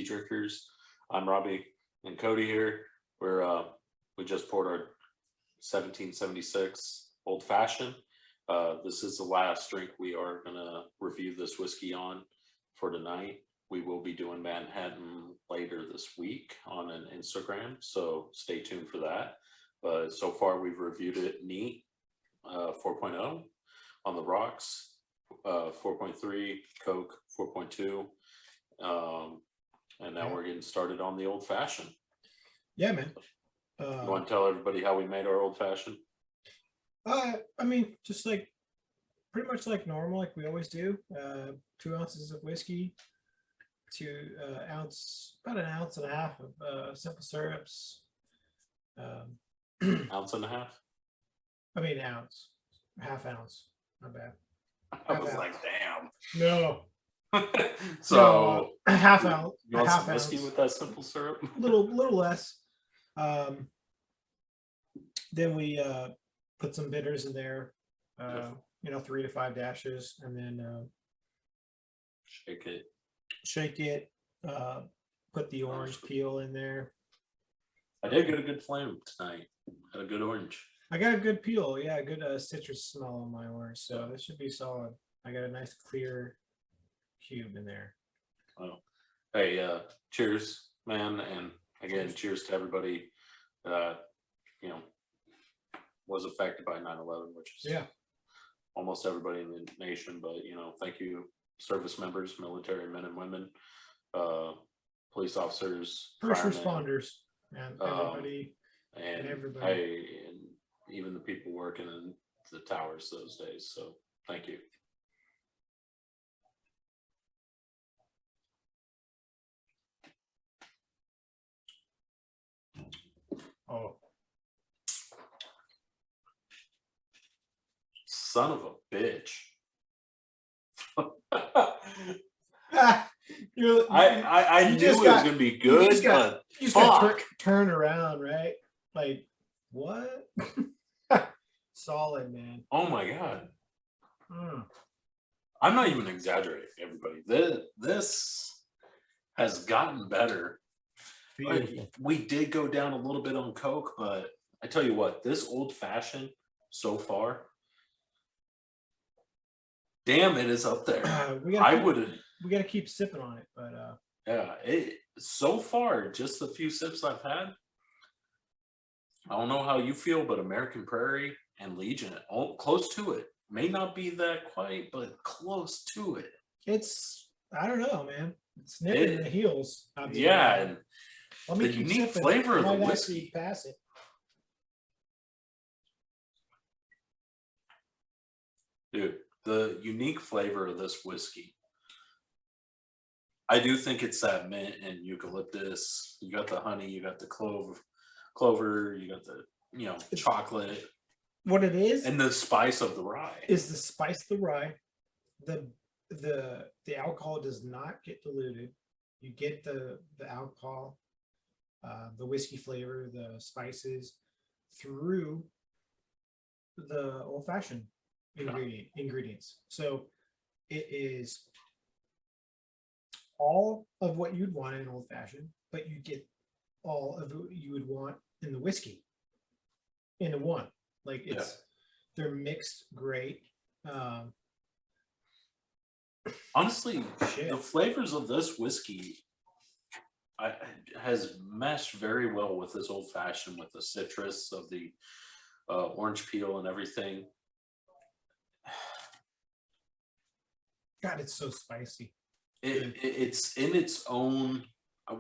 drinkers. I'm Robbie and Cody here. We just poured our 1776 Old Fashioned. This is the last drink we are gonna review this whiskey on for tonight. We will be doing Manhattan later this week on an Instagram, so stay tuned for that. But so far we've reviewed it neat, 4.0 on the rocks, 4.3 Coke, 4.2, and now we're getting started on the Old Fashioned. Yeah, man. You want to tell everybody how we made our Old Fashioned? I mean, just like pretty much like normal, like we always do. 2 ounces of whiskey, about an ounce and a half of simple syrups. Ounce and a half? I mean, ounce, half ounce. Not bad. I was like, damn. No. So no, half ounce. You want half some whiskey ounce. with that simple syrup? little less. Then we put some bitters in there. 3 to 5 dashes, and then shake it. Put the orange peel in there. I did get a good flame tonight. Had a good orange. I got a good peel. Yeah, good citrus smell on my orange, so this should be solid. I got a nice clear cube in there. Oh, hey, cheers, man, and again, cheers to everybody that was affected by 9/11, which is almost everybody in the nation. But thank you, service members, military men and women, police officers, first firemen, responders, and everybody, and everybody. Hey, and even the people working in the towers those days. So thank you. Oh, son of a bitch. I knew it was gonna be good. You just got turn around, right? Like what? Solid, man. Oh my god. I'm not even exaggerating, everybody. This has gotten better. We did go down a little bit on Coke, but I tell you what, this Old Fashioned so far, damn, it is up there. We gotta keep sipping on it, but so far, just the few sips I've had, I don't know how you feel, but American Prairie and Legion, close to it. May not be that quite, but close to it. I don't know, man. It's nipping the heels. And the unique flavor of the whiskey. Pass it. Dude, the unique flavor of this whiskey. I do think it's that mint and eucalyptus. You got the honey, you got the clover, you got the chocolate. What it is, and the spice of the rye is the spice of the rye. The alcohol does not get diluted. You get the alcohol, the whiskey flavor, the spices through the old fashioned ingredients. So it is all of what you'd want in an old fashioned, but you get all of what you would want in the whiskey into one. Like they're mixed great. Honestly, the flavors of this whiskey has meshed very well with this Old Fashioned, with the citrus of the orange peel and everything. God, it's so spicy. It's in its own.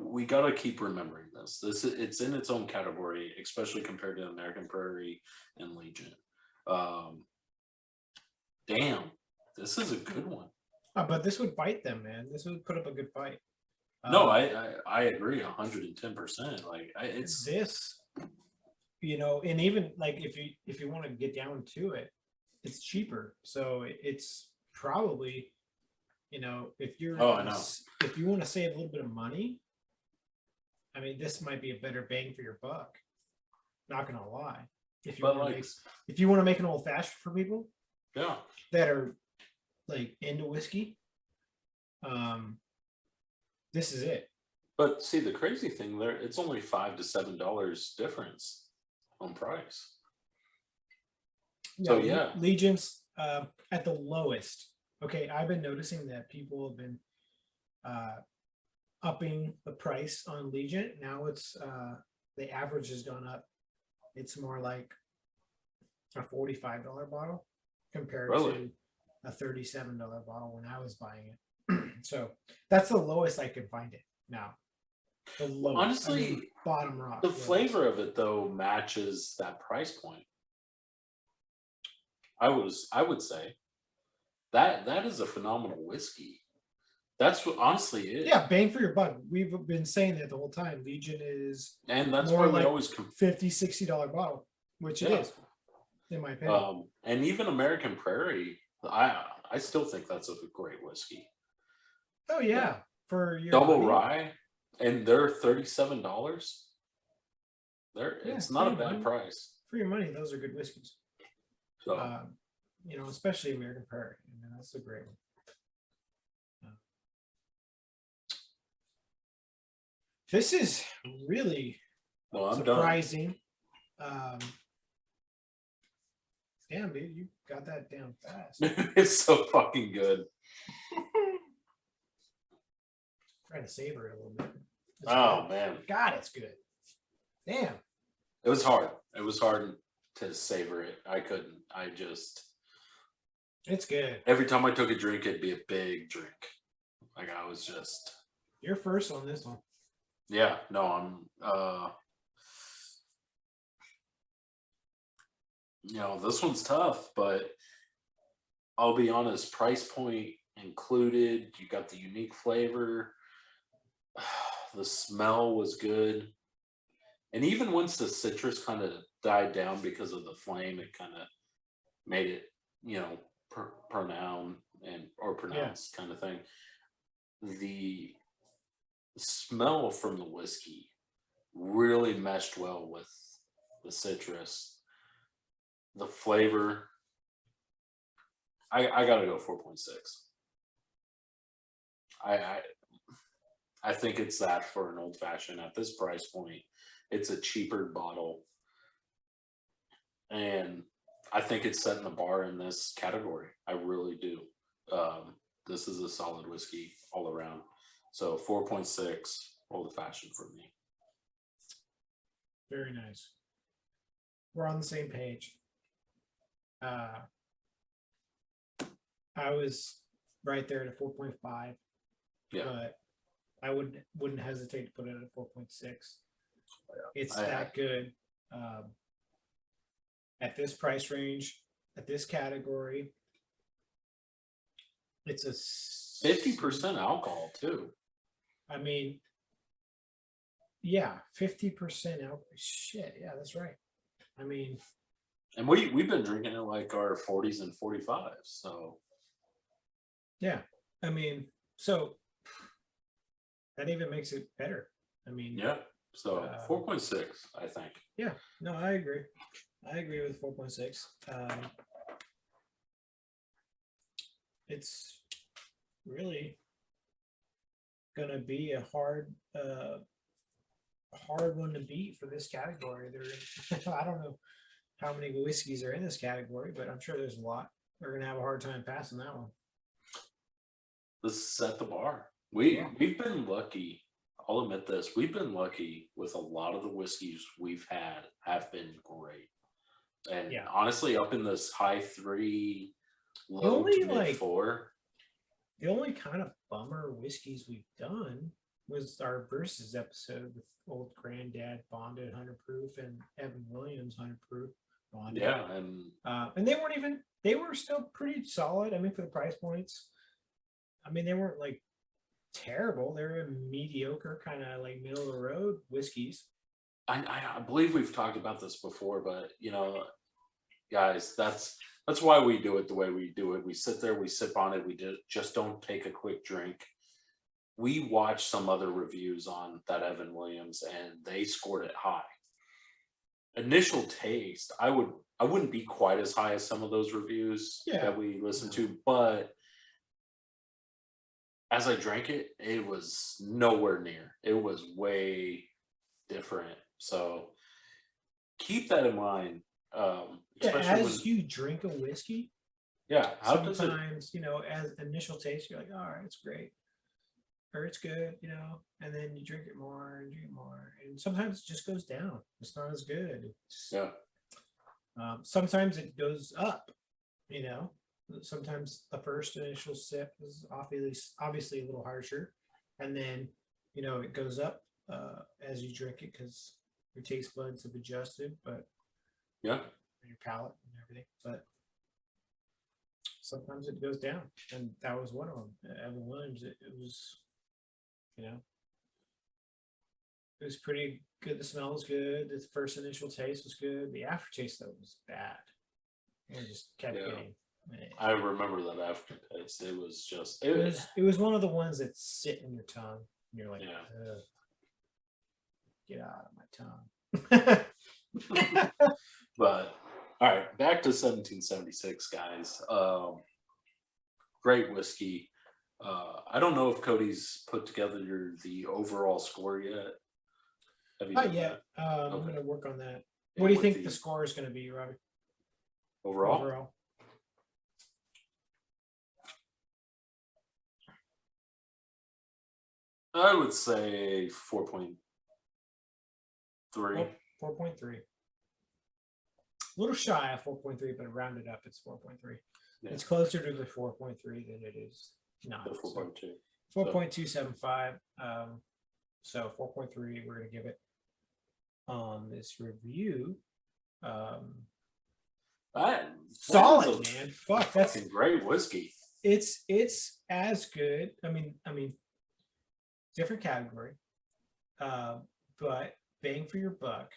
We gotta keep remembering this. It's in its own category, especially compared to American Prairie and Legion. Damn, this is a good one. But this would bite them, man. This would put up a good fight. No, I agree 110%. Like it's this, and even like if you want to get down to it, it's cheaper. So it's probably, if you're if you want to save a little bit of money, I mean, this might be a better bang for your buck. Not gonna lie. If you want to make an old fashioned for people, that are like into whiskey, this is it. But see, the crazy thing there, it's only $5 to $7 difference on price. So yeah, Legion's at the lowest. Okay, I've been noticing that people have been upping the price on Legion. Now it's the average has gone up. It's more like a $45 bottle compared really. to a $37 bottle when I was buying it. So that's the lowest I could find it now. The lowest. Honestly, I mean, bottom rock. The lowest. flavor of it though matches that price point. I would say that is a phenomenal whiskey. That's what honestly is. Yeah, bang for your buck. We've been saying that the whole time. Legion is And that's more why we like always $50-$60 bottle, which it is, in my opinion. And even American Prairie, I still think that's a great whiskey. Oh yeah, for your double money. rye, and they're $37. It's not a bad price for your money. Those are good whiskeys. So you know, especially American Prairie. I mean, that's a great one. This is really surprising. Damn, dude, you got that down fast. It's so fucking good. Trying to savor it a little bit. Oh man, God, it's good. Damn, it was hard. It was hard to savor it. I couldn't. It's good. Every time I took a drink, it'd be a big drink. Like I was just. You're first on this one. Yeah, no, I'm this one's tough, but I'll be honest, price point included, you got the unique flavor, the smell was good. And even once the citrus kind of died down because of the flame, it kind of made it, pronounced kind of thing. The smell from the whiskey really meshed well with the citrus. The flavor, I gotta go 4.6. I think it's that for an old fashioned at this price point. It's a cheaper bottle, and I think it's setting the bar in this category. I really do. This is a solid whiskey all around. So 4.6, old fashioned for me. Very nice. We're on the same page. I was right there at a 4.5. Yeah. But I wouldn't hesitate to put it at a 4.6. It's that good. At this price range, at this category, it's a 50% alcohol too. I mean, yeah, 50% alcohol. Shit, yeah, that's right. I mean, and we've been drinking it like our 40s and 45s, so yeah. I mean, so that even makes it better. I mean, yeah. So 4.6, I think. Yeah, no, I agree. I agree with 4.6. It's really gonna be a hard one to beat for this category. I don't know how many whiskeys are in this category, but I'm sure there's a lot. They're gonna have a hard time passing that one. Let's set the bar. We've been lucky. I'll admit this. We've been lucky with a lot of the whiskeys we've had have been great. And honestly, up in this high 3, low to mid 4. The only kind of bummer whiskeys we've done was our versus episode with Old Granddad Bonded 100 proof and Evan Williams 100 proof bonded. Yeah, and they were still pretty solid. I mean, for the price points, I mean, they weren't like terrible. They were mediocre, kind of like middle of the road whiskeys. I believe we've talked about this before, but guys, that's why we do it the way we do it. We sit there, we sip on it, we just don't take a quick drink. We watched some other reviews on that Evan Williams, and they scored it high. Initial taste, I wouldn't be quite as high as some of those reviews that we listened to, but as I drank it, it was nowhere near. It was way different. So keep that in mind. Yeah, Especially when, as you drink a whiskey, yeah, how does it? sometimes, as initial taste, you're like, all right, it's great. Or it's good, and then you drink it more and drink it more. And sometimes it just goes down. It's not as good. Yeah, Sometimes it goes up, you know. Sometimes the first initial sip is obviously a little harsher. And then, it goes up as you drink it because your taste buds have adjusted, but yeah, your palate and everything. But sometimes it goes down. And that was one of them. Evan Williams, it was, it was pretty good. The smell was good. The first initial taste was good. The aftertaste, though, was bad. It just kept getting. I remember that aftertaste. It was just. It was one of the ones that sit in your tongue. And you're like, get out of my tongue. But all right, back to 1776, guys. Great whiskey. I don't know if Cody's put together the overall score yet. Have you Not done yet. that? I'm Okay. going to work on that. And What do you with think the score is going to be, Robbie? overall? I would say 4.3. 4.3. A little shy of 4.3, but rounded up, it's 4.3. Yeah. It's closer to the 4.3 than it is not. The 4.2. 4.275. So 4.3, we're going to give it on this review. Solid, man. Fuck, that's great whiskey. It's as good. I mean, different category, but bang for your buck.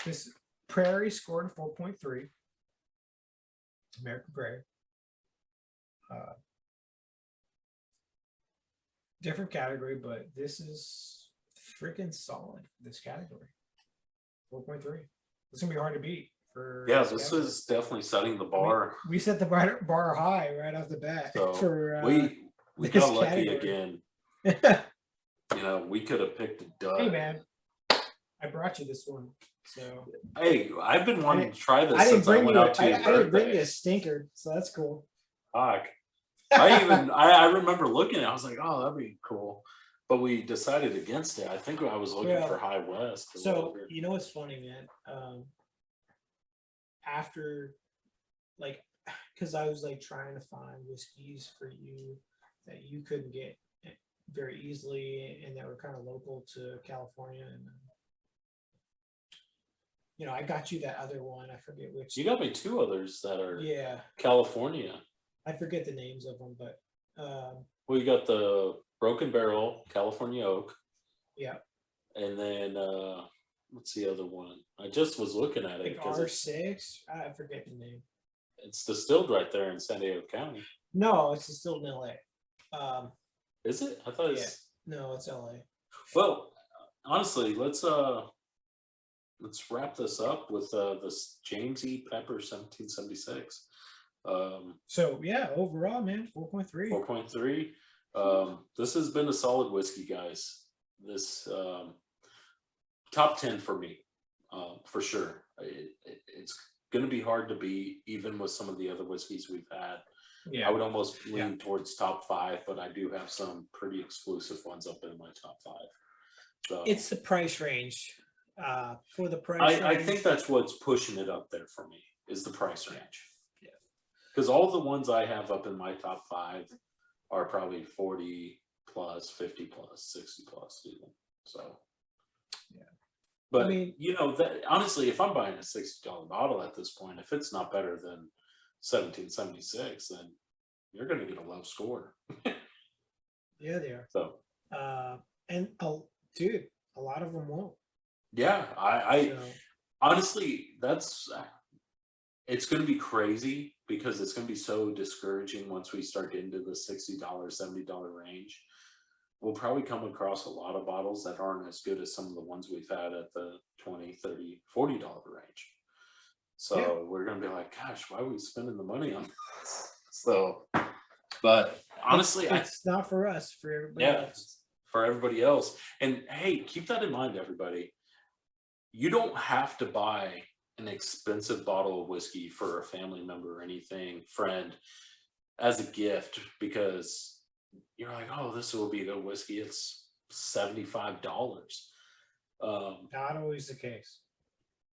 This Prairie scored a 4.3. American Prairie. Different category, but this is freaking solid. This category, 4.3. It's gonna be hard to beat. This is definitely setting the bar. We set the bar high right off the bat. So for we got lucky again. We could have picked a dud. Hey man, I brought you this one. So hey, I've been wanting to try this since I went out to your birthday. I didn't bring you a stinker, so that's cool. Fuck. I remember looking at it, I was like, oh, that'd be cool. But we decided against it. I think I was looking for High West. So you know what's funny, man? After, because I was trying to find whiskeys for you that you couldn't get very easily and that were kind of local to California, and I got you that other one. I forget which. You got me two others that are California. I forget the names of them, but we got the Broken Barrel California Oak. Yeah. And then what's the other one? I just was looking at it. R6. I forget the name. It's distilled right there in San Diego County. No, it's distilled in LA. Is it? I thought it's. No, it's LA. Well, honestly, let's wrap this up with this James E. Pepper 1776. So yeah, overall, man, 4.3. 4.3. This has been a solid whiskey, guys. This top 10 for me, for sure. It's going to be hard to beat, even with some of the other whiskeys we've had. Yeah, I would almost lean towards top 5, but I do have some pretty exclusive ones up in my top 5. So it's the price range. For the price range, I think that's what's pushing it up there for me, is the price range. Yeah, because all the ones I have up in my top 5 are probably 40 plus, 50 plus, 60 plus even. So yeah, but that honestly, if I'm buying a $60 bottle at this point, if it's not better than 1776, then you're going to get a low score. Yeah, they are. So dude, a lot of them won't. Yeah, I honestly, it's going to be crazy because it's going to be so discouraging once we start getting to the $60, $70 range. We'll probably come across a lot of bottles that aren't as good as some of the ones we've had at the $20, $30, $40 range. So we're gonna be like, gosh, why are we spending the money on this? So, but honestly, it's not for us, for everybody else. for everybody else. And hey, keep that in mind, everybody. You don't have to buy an expensive bottle of whiskey for a family member or anything, friend, as a gift because you're like, oh, this will be good whiskey. It's $75. Not always the case.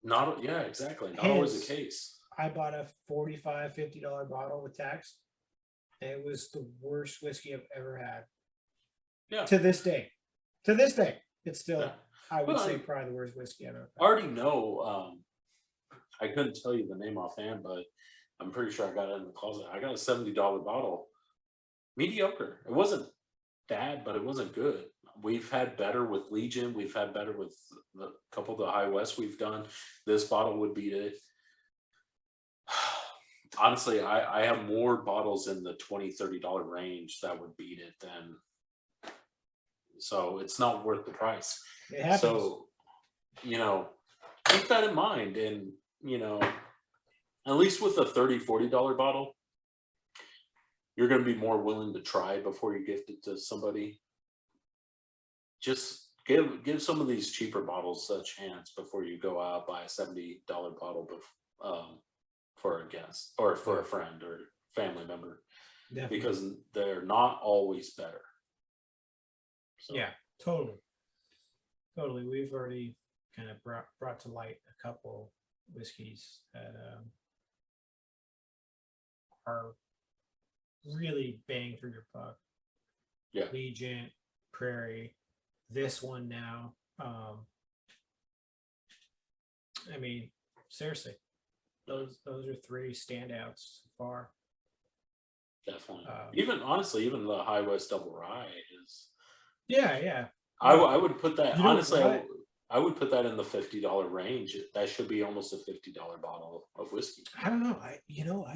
Not yeah, exactly. Not always the case. I bought a $45, $50 bottle with tax. And it was the worst whiskey I've ever had. Yeah. To this day. It's still, I would say, probably the worst whiskey I've ever had. I already know. I couldn't tell you the name offhand, but I'm pretty sure I got it in the closet. I got a $70 bottle. Mediocre. It wasn't bad, but it wasn't good. We've had better with Legion. We've had better with the couple of the High West we've done. This bottle would beat it. Honestly, I have more bottles in the $20, $30 range that would beat it than. So it's not worth the price. It happens. So, keep that in mind. And, at least with a $30, $40 bottle, you're going to be more willing to try before you gift it to somebody. Just give some of these cheaper bottles a chance before you go out buy a $70 bottle for a guest or for a friend or family member. Definitely. Because they're not always better. So. Yeah, totally. We've already kind of brought to light a couple whiskeys that are really bang for your buck. Yeah. Legion, Prairie, this one now. I mean, seriously, those are three standouts so far. Definitely. Even the High West Double Rye is. Yeah. I would put that honestly. I would put that in the $50 range. That should be almost a $50 bottle of whiskey. I don't know. I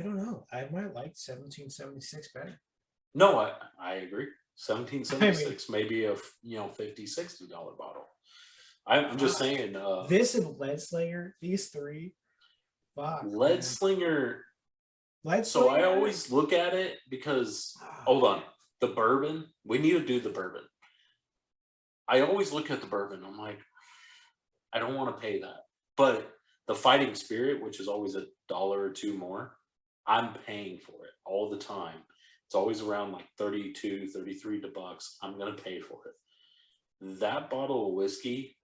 don't know. I might like 1776 better. No, I agree. 1776, maybe a $50-$60 bottle. I'm just saying. This and Leadslinger, these three. Leadslinger. So I always look at it because hold on, the bourbon. We need to do the bourbon. I always look at the bourbon. I'm like, I don't want to pay that, but the Fighting Spirit, which is always $1 or $2 more, I'm paying for it all the time. It's always around like $32, $33 bucks. I'm gonna pay for it. That bottle of whiskey,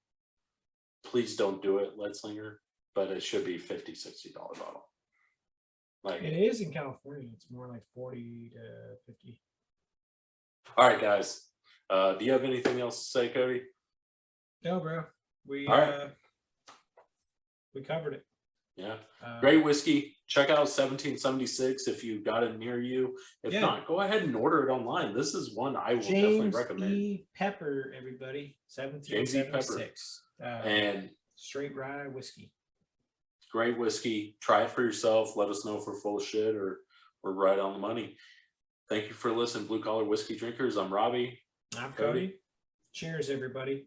please don't do it, Leadslinger, but it should be $50-$60 bottle. Like it is in California. It's more like 40 to 50. All right, guys. Do you have anything else to say, Cody? No, bro. We covered it. Yeah. Great whiskey. Check out 1776 if you got it near you. If not, go ahead and order it online. This is one I will definitely recommend. James E. Pepper, everybody. 1776. And Straight Rye Whiskey. Great whiskey. Try it for yourself. Let us know if we're full of shit or we're right on the money. Thank you for listening, Blue Collar Whiskey Drinkers. I'm Robbie. I'm Cody. Cheers, everybody.